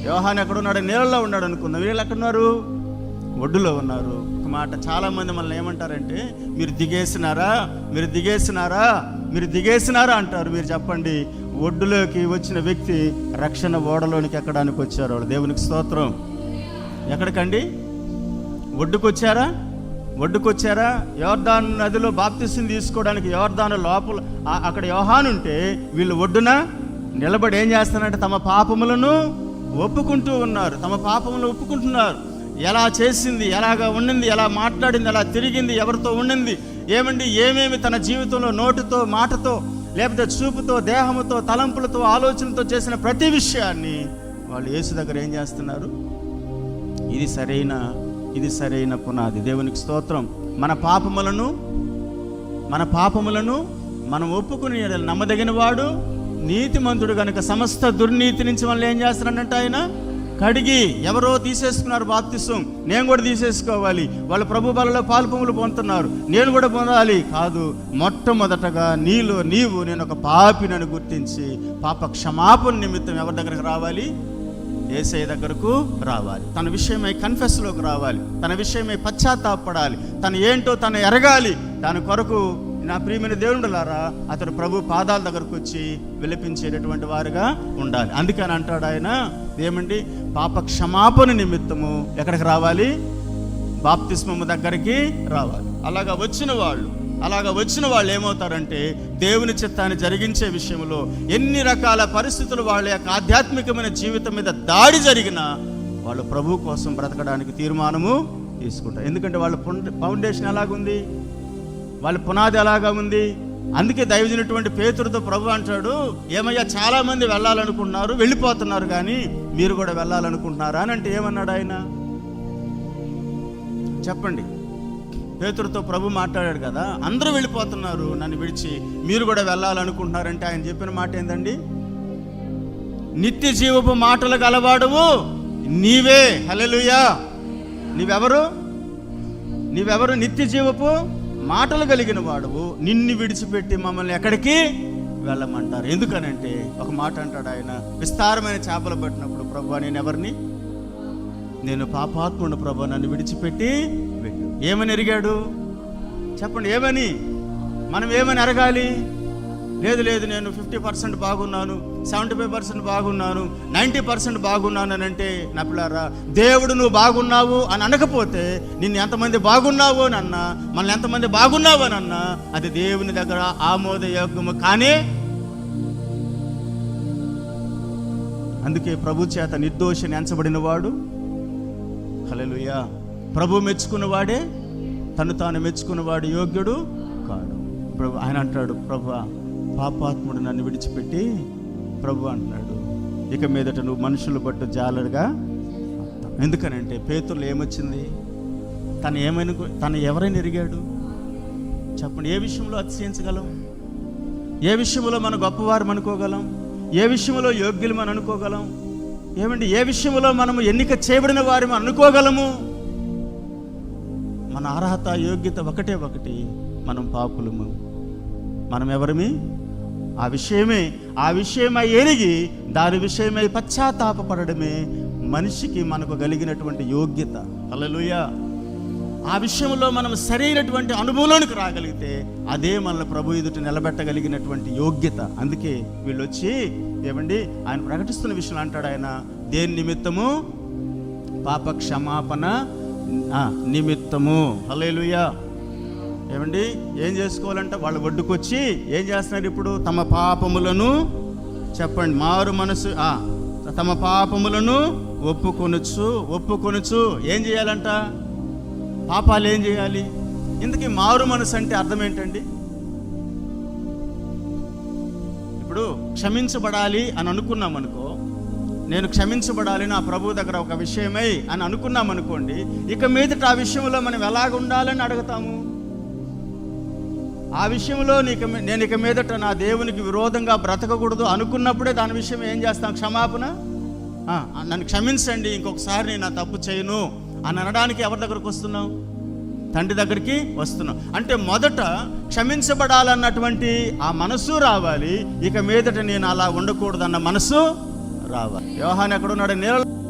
యోహాను ఎక్కడున్నాడు? నీళ్ళలో ఉన్నాడు అనుకుందాం. వీళ్ళు ఎక్కడున్నారు? ఒడ్డులో ఉన్నారు. ఒక మాట, చాలామంది మనల్ని ఏమంటారంటే, మీరు దిగేసినారా, మీరు దిగేసినారా, మీరు దిగేసినారా అంటారు. మీరు చెప్పండి, ఒడ్డులోకి వచ్చిన వ్యక్తి రక్షణ ఓడలోనికి ఎక్కడానికి వచ్చారు. వాళ్ళు దేవునికి స్తోత్రం. ఎక్కడికండి? ఒడ్డుకొచ్చారా? ఒడ్డుకొచ్చారా? యోర్దాను నదిలో బాప్తిసం తీసుకోవడానికి యోర్దాను లోపల అక్కడ యోహాను ఉంటే వీళ్ళు ఒడ్డున నిలబడి ఏం చేస్తారంటే తమ పాపములను ఒప్పుకుంటూ ఉన్నారు. తమ పాపములను ఒప్పుకుంటున్నారు. ఎలా చేసింది, ఎలాగా ఉండింది, ఎలా మాట్లాడింది, ఎలా తిరిగింది, ఎవరితో ఉండింది, ఏమేమి తన జీవితంలో నోటితో, మాటతో, లేకపోతే చూపుతో, దేహముతో, తలంపులతో, ఆలోచనతో చేసిన ప్రతి విషయాన్ని వాళ్ళు యేసు దగ్గర ఏం చేస్తున్నారు? ఇది సరైన పునాది. దేవునికి స్తోత్రం. మన పాపములను మనం ఒప్పుకుని నమ్మదగిన వాడు, నీతిమంతుడు కనుక సమస్త దుర్నీతి నుంచి మనల్ని ఏం చేస్తున్నాడంటే ఆయన కడిగి, ఎవరో తీసేసుకున్నారు బాప్తిసం, నేను కూడా తీసేసుకోవాలి, వాళ్ళ ప్రభు బలలో పాల్పొంగులు పొందుతున్నారు, నేను కూడా పొందాలి. కాదు, మొట్టమొదటగా నీలో నీవు నేను ఒక పాపినని గుర్తించి పాప క్షమాపణ నిమిత్తం ఎవరి దగ్గరకు రావాలి? యేసయ్య దగ్గరకు రావాలి. తన విషయమై కన్ఫెస్లోకి రావాలి. తన విషయమై పశ్చాత్తాపడాలి. తను ఏంటో తను ఎరగాలి. దాని కొరకు నా ప్రియమైన దేవుడులారా, అతడు ప్రభు పాదాల దగ్గరకు వచ్చి విలపించేటటువంటి వారుగా ఉండాలి. అందుకని అంటాడు ఆయన, పాప క్షమాపణ నిమిత్తము ఎక్కడికి రావాలి? బాప్తిస్మము దగ్గరికి రావాలి. అలాగా వచ్చిన వాళ్ళు ఏమవుతారంటే, దేవుని చిత్తాన్ని జరిగించే విషయంలో ఎన్ని రకాల పరిస్థితులు వాళ్ళ యొక్క ఆధ్యాత్మికమైన జీవితం మీద దాడి జరిగినా వాళ్ళు ప్రభు కోసం బ్రతకడానికి తీర్మానము తీసుకుంటారు. ఎందుకంటే వాళ్ళ ఫౌండేషన్ ఎలాగుంది, వాళ్ళ పునాది ఎలాగా ఉంది. అందుకే దైవజనుటువంటి పేతురుతో ప్రభు అంటాడు, ఏమయ్యా చాలామంది వెళ్ళాలనుకుంటున్నారు, వెళ్ళిపోతున్నారు, కానీ మీరు కూడా వెళ్ళాలనుకుంటున్నారా అని అంటే ఏమన్నాడు ఆయన? చెప్పండి. పేతురుతో ప్రభు మాట్లాడాడు కదా, అందరూ వెళ్ళిపోతున్నారు నన్ను విడిచి, మీరు కూడా వెళ్ళాలనుకుంటున్నారంటే ఆయన చెప్పిన మాట ఏందండి? నిత్య జీవపు మాటలు గలవాడువు నీవే. హల్లెలూయా. నీవెవరు? నిత్య జీవపు మాటలు కలిగిన వాడువు, నిన్ను విడిచిపెట్టి మమ్మల్ని ఎక్కడికి వెళ్ళమంటారు? ఎందుకనంటే ఒక మాట అంటాడు ఆయన, విస్తారమైన చేపలు పట్టినప్పుడు, ప్రభు నేను పాపాత్ముడు ప్రభు, నన్ను విడిచిపెట్టి వెళ్ళు. ఏమని ఎరిగాడు? చెప్పండి, మనం ఏమని ఎరగాలి? లేదు నేను 50% బాగున్నాను, 75% బాగున్నాను, 90% బాగున్నాను అని అంటే, నా పిల్లారా, దేవుడు నువ్వు బాగున్నావు అని అనకపోతే, నిన్ను ఎంతమంది బాగున్నావు అని అన్నా, మనల్ని ఎంతమంది బాగున్నావు అని అన్నా, అది దేవుని దగ్గర ఆమోదయోగ్యము కానీ. అందుకే ప్రభు చేత నిర్దోషిని ఎంచబడిన వాడు, హల్లెలూయా, ప్రభు మెచ్చుకున్నవాడే తను తాను మెచ్చుకున్నవాడు యోగ్యుడు కాడు. ప్రభు ఆయన అంటాడు, ప్రభు పాపాత్ముడు నన్ను విడిచిపెట్టి, ప్రభు అంటున్నాడు, ఇక మీదట నువ్వు మనుషులు బట్టు జాలరుగా. ఎందుకనంటే పేతురులో ఏమొచ్చింది? తను ఎవరైనా ఎరిగాడు? చెప్పండి, ఏ విషయంలో అతిశయించగలం? ఏ విషయంలో మన గొప్పవారు అనుకోగలం? ఏ విషయంలో యోగ్యులు మనం అనుకోగలం? ఏ విషయంలో మనము ఎన్నిక చేయబడిన వారి మనం అనుకోగలము? మన అర్హత, యోగ్యత ఒకటి, మనం పాపులము, మనం ఎవరిమి? ఆ విషయమై ఎరిగి దాని విషయమై పశ్చాత్తాపపడమే మనిషికి మనకు కలిగినటువంటి యోగ్యత. హల్లెలూయా. ఆ విషయంలో మనం సరైనటువంటి అనుభవంలోనికి రాగలిగితే అదే మనల్ని ప్రభు ఎదుట నిలబెట్టగలిగినటువంటి యోగ్యత. అందుకే వీళ్ళు వచ్చి ఆయన ప్రకటిస్తున్న విషయం అంటాడు ఆయన, దేని నిమిత్తము? పాప క్షమాపణ నిమిత్తము. హల్లెలూయా. ఏం చేసుకోవాలంటే వాళ్ళు ఒడ్డుకొచ్చి ఏం చేస్తున్నారు ఇప్పుడు? తమ పాపములను, చెప్పండి, మారు మనసు, తమ పాపములను ఒప్పుకొనుచు ఏం చేయాలంట? పాపాలు ఏం చేయాలి? ఇంతకీ మారు మనసు అంటే అర్థం ఏంటండి? ఇప్పుడు క్షమించబడాలి అని అనుకున్నాం అనుకో, నేను క్షమించబడాలి నా ప్రభు దగ్గర ఒక విషయమై అని అనుకున్నాం అనుకోండి, ఇక మీదట ఆ విషయంలో మనం ఎలాగ ఉండాలని అడుగుతాము? ఆ విషయంలో నేను ఇక మీదట నా దేవునికి విరోధంగా బ్రతకకూడదు అనుకున్నప్పుడే దాని విషయం ఏం చేస్తాం? క్షమాపణ. నన్ను క్షమించండి, ఇంకొకసారి నేను నా తప్పు చేయను అని అనడానికి ఎవరి దగ్గరకు వస్తున్నాం? తండ్రి దగ్గరికి వస్తున్నాం. అంటే మొదట క్షమించబడాలన్నటువంటి ఆ మనసు రావాలి, ఇక మీదట నేను అలా ఉండకూడదన్న మనసు రావాలి. యోహాను ఎక్కడున్నాడు? నీళ్ళ